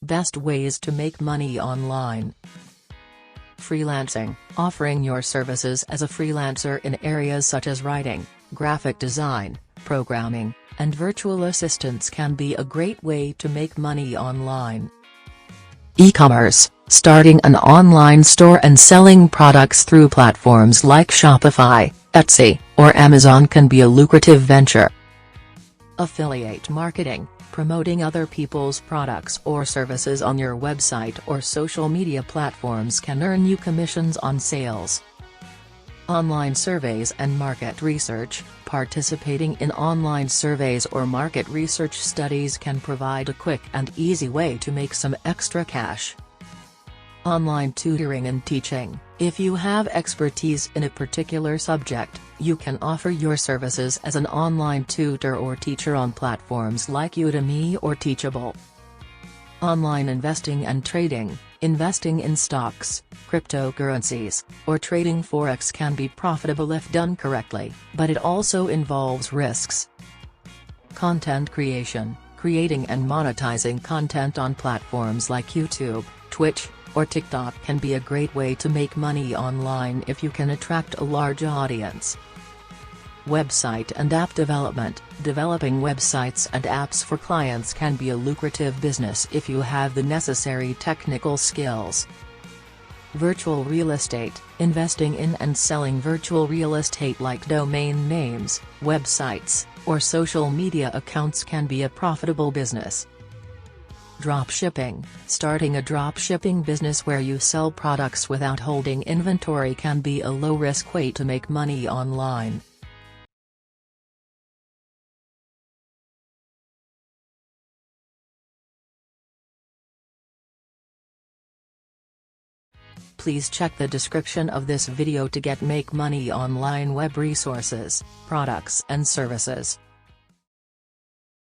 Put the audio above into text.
Best ways to make money online. Freelancing. Offering your services as a freelancer in areas such as writing, graphic design, programming, and virtual assistants can be a great way to make money online. E-commerce. Starting an online store and selling products through platforms like Shopify, Etsy, or Amazon can be a lucrative venture. Affiliate marketing. Promoting other people's products or services on your website or social media platforms can earn you commissions on sales. Online surveys and market research. Participating in online surveys or market research studies can provide a quick and easy way to make some extra cash. Online tutoring and teaching. If you have expertise in a particular subject, you can offer your services as an online tutor or teacher on platforms like Udemy or Teachable. Online investing and trading. Investing in stocks, cryptocurrencies, or trading forex can be profitable if done correctly, but it also involves risks. Content creation. Creating and monetizing content on platforms like YouTube, Twitch, or TikTok can be a great way to make money online if you can attract a large audience. Website and app development. Developing websites and apps for clients can be a lucrative business if you have the necessary technical skills. Virtual real estate. Investing in and selling virtual real estate like domain names, websites, or social media accounts can be a profitable business. Dropshipping. Starting a dropshipping business where you sell products without holding inventory can be a low-risk way to make money online. Please check the description of this video to get make money online web resources, products and services.